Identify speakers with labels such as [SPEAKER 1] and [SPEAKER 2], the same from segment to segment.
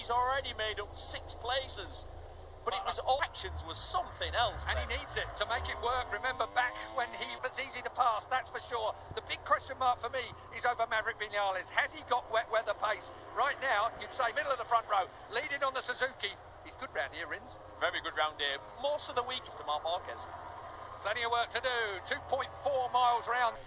[SPEAKER 1] He's already made up 6 places. But it was all actions was something else.
[SPEAKER 2] And he needs it to make it work. Remember back when he was easy to pass, that's for sure. The big question mark for me is over Maverick Vinales. Has he got wet weather pace? Right now, you'd say middle of the front row, leading on the Suzuki. He's good round here, Rins.
[SPEAKER 1] Very good round here. Most of the week is to Marc Marquez.
[SPEAKER 2] Plenty of work to do. 2.4 miles round.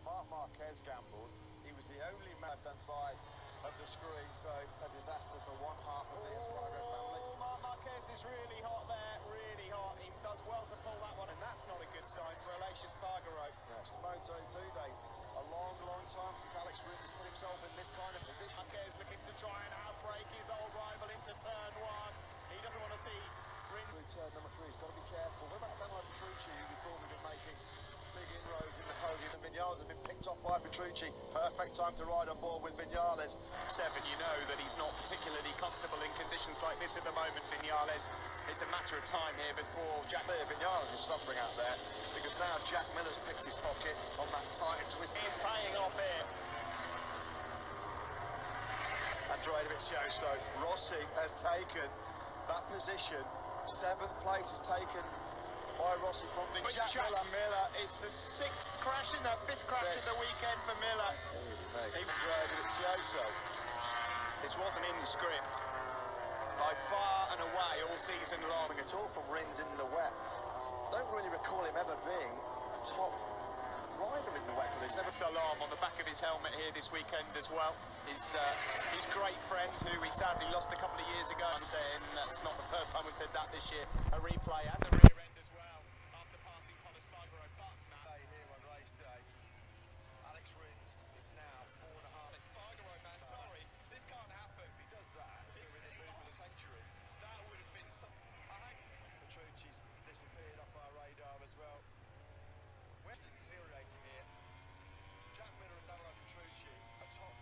[SPEAKER 3] Marc Marquez gambled. He was the only man left-hand side of the screen, so a disaster for one half of the Espargaro family.
[SPEAKER 4] Marc Marquez is really hot there, really hot. He does well to pull that one, and that's not a good sign for Aleix Espargaro.
[SPEAKER 3] Yes, Moto 2 days. A long, long time since Alex Rins put himself in this kind of position.
[SPEAKER 4] Marquez looking to try and outbreak his old rival into turn 1. He doesn't want to see Rins.
[SPEAKER 3] Turn number 3, he's got to be careful. What about Daniel Petrucci, who we thought would be making big inroads in the podium? And Vinales has been picked off by Petrucci. Perfect time to ride on board with Vinales.
[SPEAKER 5] 7, you know that he's not particularly comfortable in conditions like this at the moment, Vinales. It's a matter of time here before Jack Miller.
[SPEAKER 3] Vinales is suffering out there because now Jack Miller's picked his pocket on that tight and twist.
[SPEAKER 4] He's paying off here.
[SPEAKER 3] Andrea Dovizioso. Rossi has taken that position. 7th place is taken by Rossi from
[SPEAKER 4] Jack Miller. It's the 6th crash in the 5th crash of the weekend for Miller.
[SPEAKER 3] Andrea Dovizioso.
[SPEAKER 5] This wasn't in the script. By far and away all season long.
[SPEAKER 3] At all from Rins in the wet. Don't really recall him ever being a top rider in the wet.
[SPEAKER 5] There's never alarm on the back of his helmet here this weekend as well. His great friend, who we sadly lost a couple of years ago. I'm saying that's not the first time we've said that this year. A replay and the rear end as well after passing Pol Espargaro. But Matt
[SPEAKER 3] Here on race day, Alex Rins is now 4.5.
[SPEAKER 5] Espargaro, man, sorry, this can't happen.
[SPEAKER 3] If he does that, it's going to be the move of the century.
[SPEAKER 5] That would have been some.
[SPEAKER 3] Petrucci's disappeared off our radar as well. We're deteriorating here. Jack Miller and Daniel Petrucci are top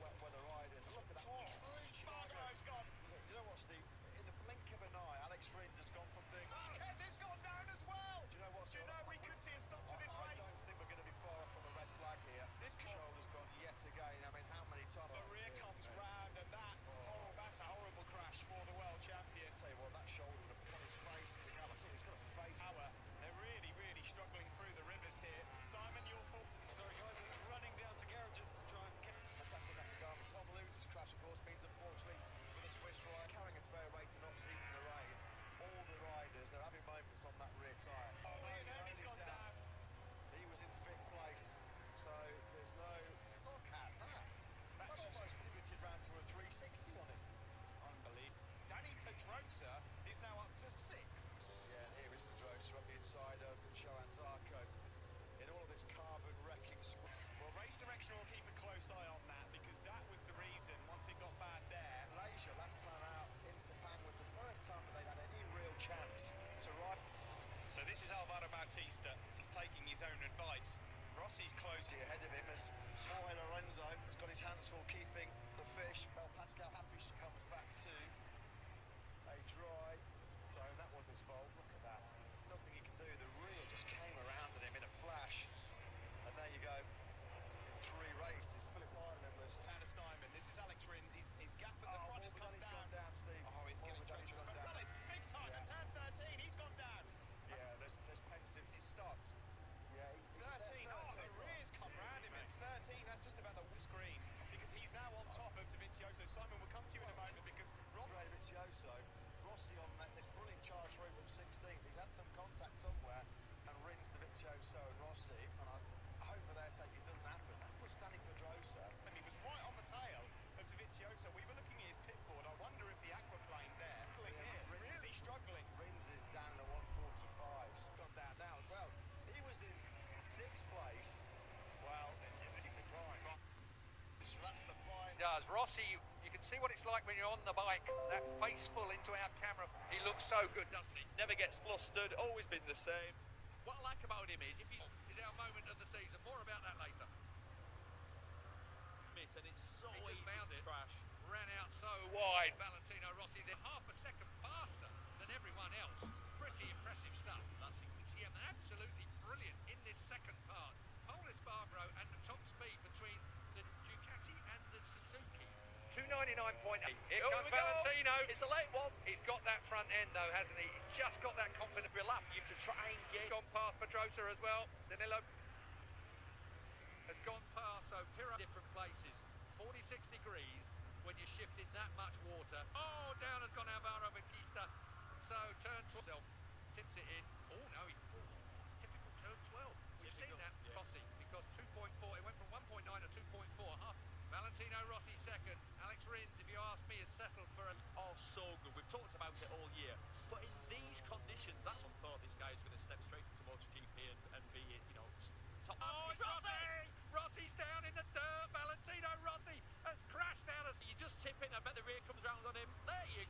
[SPEAKER 3] wet weather riders. Look at that. Petrucci.
[SPEAKER 5] Espargaro's gone.
[SPEAKER 3] You know what, Steve? In the blink of an eye, Alex Rins has gone from being...
[SPEAKER 5] Marquez has gone down as well.
[SPEAKER 3] Do you know what?
[SPEAKER 5] Do you know we could see a stop to this
[SPEAKER 3] I
[SPEAKER 5] race?
[SPEAKER 3] don't think we're going to be far off from a red flag here.
[SPEAKER 5] This
[SPEAKER 3] shoulder's gone yet again. I mean, how many times?
[SPEAKER 5] The rear comes round and that. Oh, that's a horrible crash for the world champion.
[SPEAKER 3] Tell you what, that shoulder would have put on his face in the reality. He's got a face.
[SPEAKER 5] Power. They're really, really struggling through the rivers here. Simon, your fault.
[SPEAKER 3] Sorry guys, he's running down to garages to try and get... That's happened at the Garmin. Tom Lewis' crash, of course, means unfortunately for the Swiss ride, carrying a fair rate and not seeing the rain. All the riders, they're having moments on that rear tyre.
[SPEAKER 5] Oh, you know he's gone down.
[SPEAKER 3] He was in 5th place, so there's no... Look at that. That almost pivoted round to a 360 on him.
[SPEAKER 5] Unbelievable. Danny Pedrosa is now up to 6th.
[SPEAKER 3] Yeah, and here is Pedrosa on the inside of Johan Zarco. In all of this carbon wrecking...
[SPEAKER 5] Well, race direction will keep a close eye on that because that was the reason once it got bad there.
[SPEAKER 3] Malaysia last time out in Sepang was the first time that they'd had any real chance to ride.
[SPEAKER 5] So this is Alvaro Bautista. He's taking his own advice. Rossi's close
[SPEAKER 3] Ahead of him as Jorge Lorenzo has got his hands full keeping the fish. Well, Pascal Hafish comes back to a dry zone. That wasn't his fault. Look at that. Nothing he can do. The rear just came around at him in a flash. And there you go. 3 races. Philip Wyman was...
[SPEAKER 5] Found a Simon. This is Alex Rins. His gap at the front has come
[SPEAKER 3] He's
[SPEAKER 5] down.
[SPEAKER 3] gone down, Steve.
[SPEAKER 5] Oh, it's getting treacherous. But well, it's big time.
[SPEAKER 3] Yeah.
[SPEAKER 5] Turn 13. He's gone down.
[SPEAKER 3] Yeah, there's Pensive.
[SPEAKER 5] He's stopped.
[SPEAKER 3] Yeah,
[SPEAKER 5] 13. Oh, the rear's come round him at 13. That's just about the screen because he's now on top of Dovizioso. Simon, we'll come to you in a moment because
[SPEAKER 3] Andrea Dovizioso, Rossi on this brilliant charge through from 16th. He's had some contact somewhere and Rins Dovizioso and Rossi. And I hope for their sake it doesn't happen. That puts Danny Pedrosa.
[SPEAKER 5] and he was right on the tail of Dovizioso. We were looking at his pit board. I wonder if the aquaplane there, really struggling.
[SPEAKER 3] Rins is down at 145s. Gone down now as well. He was in 6th place. Well, in the prime. Slapped the fine.
[SPEAKER 2] Does. Rossi, you can see what it's like when you're on the bike. That face full into our camera. He looks so good, doesn't he?
[SPEAKER 1] Never gets flustered, always been the same.
[SPEAKER 2] What I like about him is, if he is our moment of the season. More about that later.
[SPEAKER 1] And it's so
[SPEAKER 2] He just
[SPEAKER 1] easy
[SPEAKER 2] found
[SPEAKER 1] to
[SPEAKER 2] it.
[SPEAKER 1] crash.
[SPEAKER 2] Ran out so wide. Valentino Rossi, they're half a second faster than everyone else. Pretty impressive stuff. That's you can see him absolutely brilliant in this second part. Pol Espargaro and the top speed between the Ducati and the Suzuki. 2.99 point. Here
[SPEAKER 1] Oh,
[SPEAKER 2] comes
[SPEAKER 1] we go.
[SPEAKER 2] Valentino.
[SPEAKER 1] It's a late one.
[SPEAKER 2] He's got that front end though, hasn't he? He's just got that confidence.
[SPEAKER 1] Relax. You have to try and get.
[SPEAKER 2] Gone past Pedrosa as well. Danilo has gone past, so Pirro different places. 46 degrees when you're shifting that much water. Oh, down has gone Alvaro Batista. So turn to himself, tips it in. Oh no, typical turn 12. We've seen that,
[SPEAKER 1] yeah.
[SPEAKER 2] Rossi, because 2.4, it went from 1.9 to 2.4. Valentino Rossi second. Alex Rins, if you ask me, is settled for a...
[SPEAKER 1] Oh, so good. We've talked about it all year. But in these conditions, that's one thought this guy is going to step straight into MotoGP and be, top.
[SPEAKER 2] Oh, it's Rossi! Rossi's down in the dirt. Valentino Rossi has crashed out.
[SPEAKER 1] You just tip in. I bet the rear comes round on him. There you